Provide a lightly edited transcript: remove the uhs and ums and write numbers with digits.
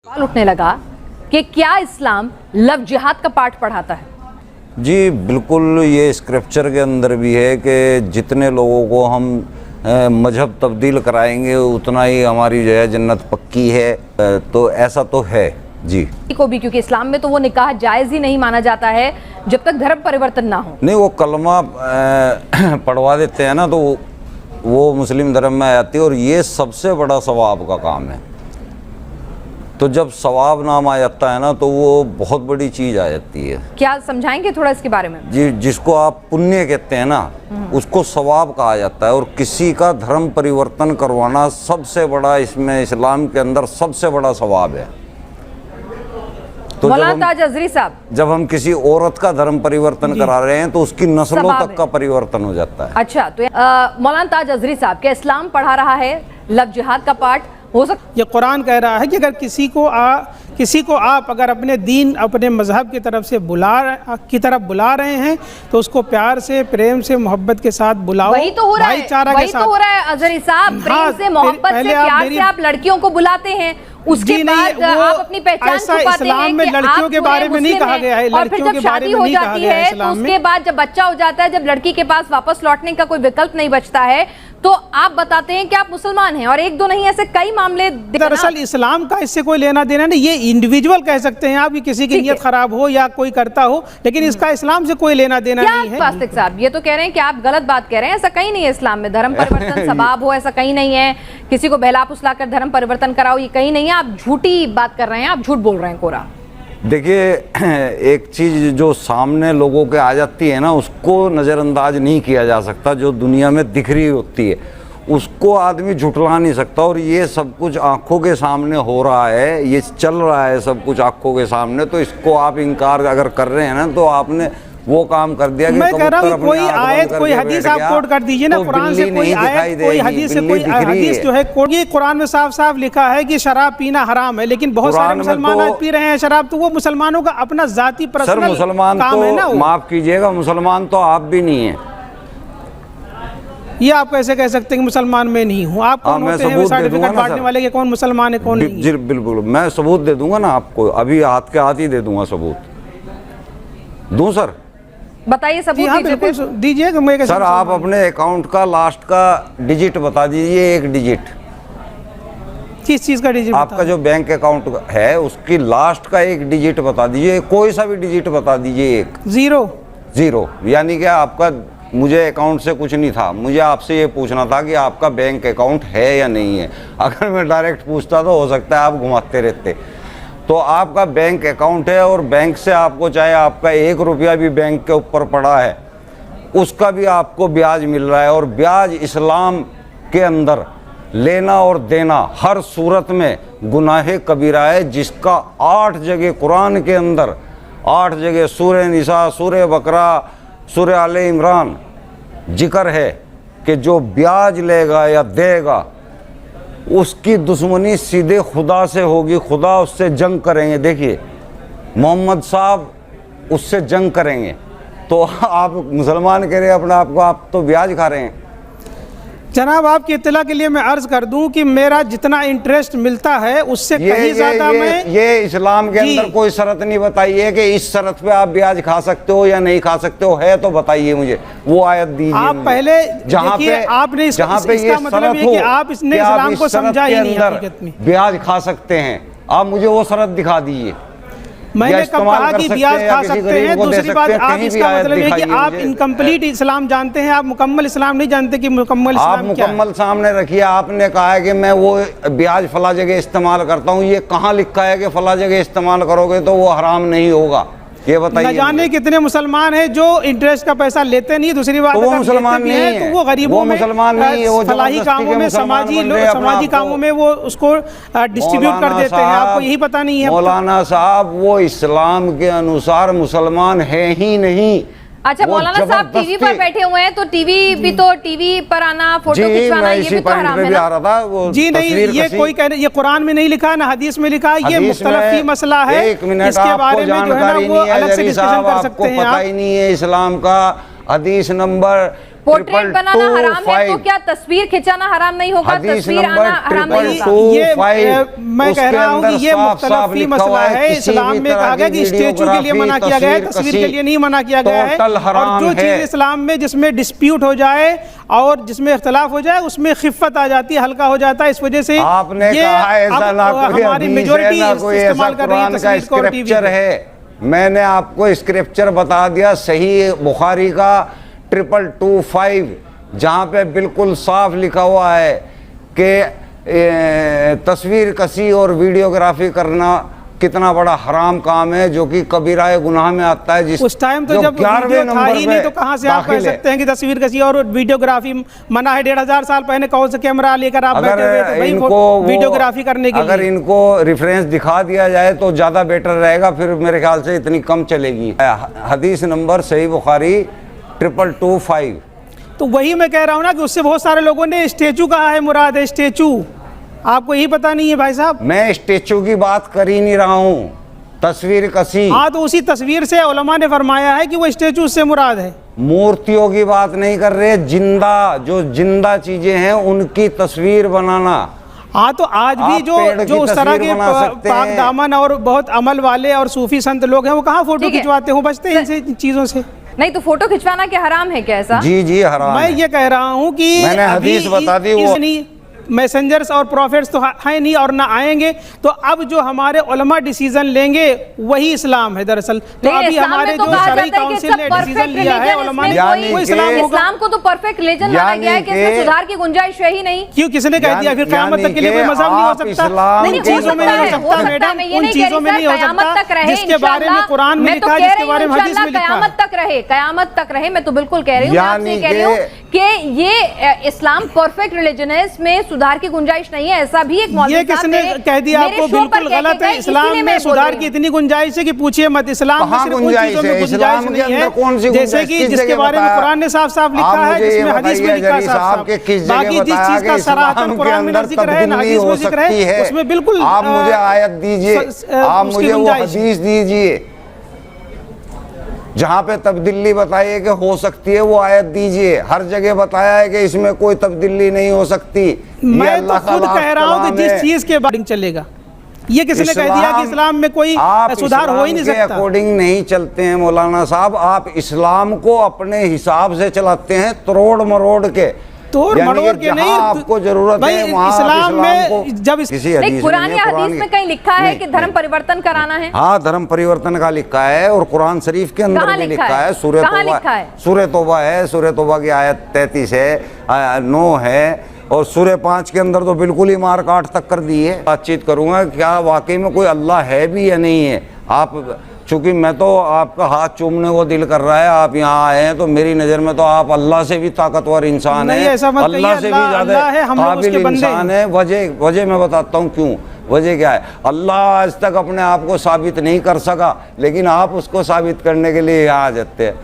सवाल उठने लगा कि क्या इस्लाम लव जिहाद का पाठ पढ़ाता है? जी बिल्कुल, ये स्क्रिप्चर के अंदर भी है कि जितने लोगों को हम मजहब तब्दील कराएंगे उतना ही हमारी जो है जन्नत पक्की है। तो ऐसा तो है जी। को भी, क्योंकि इस्लाम में तो वो निकाह जायज़ ही नहीं माना जाता है जब तक धर्म परिवर्तन ना हो। नहीं, वो कलमा पढ़वा देते हैं ना, तो वो मुस्लिम धर्म में आ जाती है और ये सबसे बड़ा सवाब का काम है। तो जब सवाब नाम आ जाता है ना तो वो बहुत बड़ी चीज़ आ जाती है। क्या समझाएंगे थोड़ा इसके बारे में? जी, जिसको आप पुण्य कहते हैं ना उसको सवाब कहा जाता है। और किसी का धर्म परिवर्तन करवाना सबसे बड़ा, इसमें इस्लाम के अंदर सबसे बड़ा सवाब है। तो मौलाना ताज अजरी साहब, जब हम किसी औरत का धर्म परिवर्तन करा रहे हैं तो उसकी नस्लों तक का परिवर्तन हो जाता है। अच्छा, तो मौलाना ताज अजरी साहब, क्या इस्लाम पढ़ा रहा है लव जिहाद का पाठ? हो सकता ये कुरान कह रहा है कि अगर किसी को आप अगर अपने दीन, अपने मजहब की तरफ बुला रहे हैं तो उसको प्यार से, प्रेम से, मोहब्बत के साथ बुलाओ। वही तो हो रहा है, वही तो हो रहा है अजहरी साहब। प्रेम से, मोहब्बत से, प्यार से आप लड़कियों को बुलाते हैं, उसके बाद आप अपनी पहचान छुपाते हैं में लड़कियों के बारे में नहीं कहा गया है। और फिर जब शादी हो जाती है तो उसके बाद जब बच्चा हो जाता है, जब लड़की के पास वापस लौटने का कोई विकल्प नहीं बचता है, तो आप बताते हैं कि आप मुसलमान हैं। और एक दो नहीं, ऐसे कई मामले। दरअसल इस्लाम का इससे कोई लेना देना नहीं। ये इंडिविजुअल कह सकते हैं आप कि किसी की नीयत खराब हो या कोई करता हो, लेकिन इसका इस्लाम से कोई लेना देना नहीं है। वास्तविक साहब ये तो कह रहे हैं कि आप गलत बात कह रहे हैं। ऐसा कहीं नहीं है इस्लाम में धर्म परिवर्तन सबाब हो, ऐसा कहीं नहीं है। किसी को बहला फुसलाकर धर्म परिवर्तन कराओ, ये कहीं नहीं है। आप झूठी बात कर रहे हैं, आप झूठ बोल रहे हैं कोरा। देखिए, एक चीज़ जो सामने लोगों के आ जाती है ना उसको नज़रअंदाज नहीं किया जा सकता। जो दुनिया में दिख रही होती है उसको आदमी झुठला नहीं सकता। और ये सब कुछ आंखों के सामने हो रहा है, ये चल रहा है सब कुछ आंखों के सामने। तो इसको आप इनकार अगर कर रहे हैं ना तो आपने वो काम कर दिया कि मैं कह रहा हूँ कोई आयत, कोई हदीस आप कोट कर दीजिए ना, कुरान से कोई आयत, कोई हदीस से कोई हदीस जो है ये कुरान में साफ साफ लिखा है कि शराब पीना हराम है। लेकिन बहुत सारे मुसलमान आज पी रहे हैं शराब, तो वो मुसलमानों का अपना जाती पर्सनल मुसलमान काम है ना। माफ कीजिएगा, मुसलमान तो आप भी नहीं है। ये आप कैसे कह सकते हैं कि मुसलमान में नहीं हूँ? आप कौन होते हैं सर्टिफिकेट बांटने वाले के? कौन मुसलमान है कौन नहीं? जी बिल्कुल, मैं सबूत दे दूंगा ना आपको, अभी हाथ के हाथ ही दे दूंगा सबूत। दूं सर? बताइए सबूत। हाँ बिल्कुल दीजिए। सर आप अपने अकाउंट का लास्ट का डिजिट बता दीजिए, एक डिजिट। किस चीज का डिजिट? आपका जो बैंक अकाउंट है उसकी लास्ट का एक डिजिट बता दीजिए, कोई सा भी डिजिट बता दीजिए। एक जीरो यानी कि आपका, मुझे अकाउंट से कुछ नहीं था, मुझे आपसे ये पूछना था कि आपका बैंक अकाउंट है या नहीं है। अगर मैं डायरेक्ट पूछता तो हो सकता है आप घुमाते रहते। तो आपका बैंक अकाउंट है और बैंक से आपको, चाहे आपका 1 रुपया भी बैंक के ऊपर पड़ा है, उसका भी आपको ब्याज मिल रहा है। और ब्याज इस्लाम के अंदर लेना और देना हर सूरत में गुनाह कबीरा है, जिसका 8 जगह कुरान के अंदर, 8 जगह सूरह निसा, सूरह बकरा, सूरह आले इमरान जिक्र है कि जो ब्याज लेगा या देगा उसकी दुश्मनी सीधे खुदा से होगी, खुदा उससे जंग करेंगे। देखिए मोहम्मद साहब उससे जंग करेंगे। तो आप मुसलमान कह रहे हैं अपने आप को, आप तो ब्याज खा रहे हैं। जनाब आपकी इत्तला के लिए मैं अर्ज कर दूं कि मेरा जितना इंटरेस्ट मिलता है उससे कहीं ज्यादा मैं ये इस्लाम के अंदर कोई शर्त नहीं बताई है कि इस शर्त पे आप ब्याज खा सकते हो या नहीं खा सकते हो। है तो बताइए मुझे, वो आयत दीजिए आप पहले। जहाँ पे आपने इसका मतलब है कि आप इसने इस्लाम को समझा ही नहीं हकीकत में। ब्याज खा सकते हैं, आप मुझे वो शर्त दिखा दीजिए। मैंने कब कहा कि ब्याज खा सकते हैं? दूसरी बात, आप इसका मतलब है कि आप इनकम्प्लीट इस्लाम जानते हैं, आप मुकम्मल इस्लाम नहीं जानते कि मुकम्मल इस्लाम क्या है। आप मुकम्मल सामने रखिए। आपने कहा है कि मैं वो ब्याज फला जगह इस्तेमाल करता हूँ, ये कहाँ लिखा है कि फला जगह इस्तेमाल करोगे तो वो हराम नहीं होगा? ये बताइए। न जाने कितने मुसलमान हैं जो इंटरेस्ट का पैसा लेते नहीं। दूसरी बात, वो मुसलमान नहीं है, तो वो गरीबों में, फलाही कामों में, समाजी कामों में वो उसको डिस्ट्रीब्यूट कर देते हैं। आपको यही पता नहीं है? मौलाना साहब वो इस्लाम के अनुसार मुसलमान है ही नहीं। अच्छा मौलाना साहब टीवी पर बैठे हुए हैं, तो टीवी पर आना, फोटो खिंचवाना, ये भी तो हराम है ना? जी नहीं, ये कोई कह रहे, ये कुरान में नहीं लिखा है ना हदीस में लिखा है। ये मुख्तलिफ ही मसला है, इसके बारे में जो है ना वो अलग से डिस्कशन कर सकते हैं। पता ही नहीं है इस्लाम का हदीस नंबर पोर्ट्रेट बनाना हराम है तो क्या तस्वीर खिंचाना हराम नहीं होगा? तस्वीर आना हराम नहीं होगा? ये मैं कह रहा हूँ कि ये मुख्तलिफ मसला है। इस्लाम में कहा गया कि स्टेचू के लिए मना किया गया है, तस्वीर के लिए नहीं मना किया गया है। और जो चीज इस्लाम में जिसमें डिस्प्यूट हो जाए और जिसमें इख्तलाफ हो जाए उसमें खिफ़त आ जाती है, हल्का हो जाता है। इस वजह से आपने कहा ऐसा ना कोई हमारी मेजॉरिटी इस्तेमाल कर रही है तस्वीर को और टीवी है। मैंने आपको स्क्रिप्चर बता दिया सही बुखारी का 2225, जहाँ पे बिल्कुल साफ लिखा हुआ है कि तस्वीर कसी और वीडियोग्राफी करना कितना बड़ा हराम काम है, जो कि कबीरा गुनाह में आता है। जिस उस टाइम तो जब वीडियो था ही नहीं तो कहाँ से आप कह सकते हैं कि तस्वीर कसी और वीडियोग्राफी मना है? 1500 साल पहले कौन सा कैमरा लेकर आप बैठे हुए तो भाई वीडियोग्राफी करने के लिए अगर इनको रेफरेंस दिखा दिया जाए तो ज्यादा बेटर रहेगा, फिर मेरे ख्याल से इतनी कम चलेगी। हदीस नंबर सही बुखारी 2225। तो वही मैं कह रहा हूँ ना कि उससे बहुत सारे लोगों ने स्टेचू कहा है, मुराद है स्टेचू। आपको यही पता नहीं है भाई साहब? मैं स्टेचू की बात कर ही नहीं रहा हूँ, तस्वीर कसी। हाँ, तो उसी तस्वीर से उलमा ने फरमाया है कि वो स्टेचू से मुराद है। मूर्तियों की बात नहीं कर रहे, जिंदा जो जिंदा चीजें हैं उनकी तस्वीर बनाना। हाँ, तो आज भी जो उस तरह के पाक दामन और बहुत अमल वाले और सूफी संत लोग हैं वो कहाँ फोटो खिंचवाते हो? बचते हैं इन चीजों से। नहीं तो फोटो खिंचवाना क्या हराम है क्या? ऐसा जी हराम। मैं ये कह रहा हूँ कि मैंने हदीस बता दी, वो मैसेंजर्स और प्रॉफिट्स तो है नहीं और ना आएंगे, तो अब जो हमारे उलमा डिसीजन लेंगे वही इस्लाम है दरअसल। तो अभी हमारे जो शरई काउंसिल ने डिसीजन लिया है उलमा ने, वो इस्लाम को तो परफेक्ट रिलीजन माना गया है कि इसमें सुधार की गुंजाइश है ही नहीं। क्यों, किसने कह दिया? फिर क़यामत तक के लिए कोई मजहब नहीं हो सकता? उन चीजों में नहीं हो सकता मैडम, उन चीजों में नहीं हो सकता जिसके बारे में कुरान में लिखा है, जिसके बारे में हदीस में लिखा है। क़यामत तक रहे। मैं तो बिल्कुल कह रही हूँ, आपसे कह रही हूँ कि ये इस्लाम परफेक्ट रिलीजन है, इसमें सुधार की गुंजाइश नहीं है। ऐसा भी एक ये किसने कह दिया आपको? बिल्कुल गलत है। इस्लाम में सुधार की इतनी गुंजाइश है कि पूछिए मत। इस्लाम में सिर्फ उन चीजों में गुंजाइश नहीं है जैसे कि जिसके बारे में कुरान ने साफ साफ लिखा है, जिसमें हदीस में लिखा है साफ। बाकी जिस चीज का सराहतन कुरान में जिक्र है, हदीस में जिक्र है, उसमें बिल्कुल आप मुझे आयत दीजिए, आप मुझे वो हदीस दीजिए जहाँ पे तब्दीली बताइए कि हो सकती है, वो आयत दीजिए। हर जगह बताया है कि इसमें कोई तब्दीली नहीं हो सकती। मैं तो खुद कह रहा हूँ कि जिस चीज के अकॉर्डिंग चलेगा। ये किसने कह दिया कि इस्लाम में कोई सुधार हो ही नहीं सकता? अकॉर्डिंग नहीं चलते हैं मौलाना साहब। आप इस्लाम को अपने हिसाब से चलाते हैं, तोड़ मरोड़ के। तोड़ मरोड़ के नहीं, आपको जरूरत है वहाँ इस्लाम में जब कुरान या हदीस में कहीं लिखा है कि धर्म परिवर्तन कराना है? हाँ, धर्म परिवर्तन का लिखा है और कुरान शरीफ के अंदर भी लिखा है। सूरह तौबा है, सूरह तौबा की आयत 33 है, 9 है, और सूरह 5 के अंदर तो बिल्कुल ही मार काट तक कर दी है। बातचीत करूंगा क्या वाकई में कोई अल्लाह है भी या नहीं है। आप चूंकि मैं तो आपका हाथ चूमने को दिल कर रहा है, आप यहाँ आए हैं, तो मेरी नज़र में तो आप अल्लाह से भी ताकतवर इंसान है, अल्लाह से भी ज़्यादा काबिल इंसान है। वजह मैं बताता हूँ क्यों। वजह क्या है? अल्लाह आज तक अपने आप को साबित नहीं कर सका, लेकिन आप उसको साबित करने के लिए यहाँ आ जाते हैं।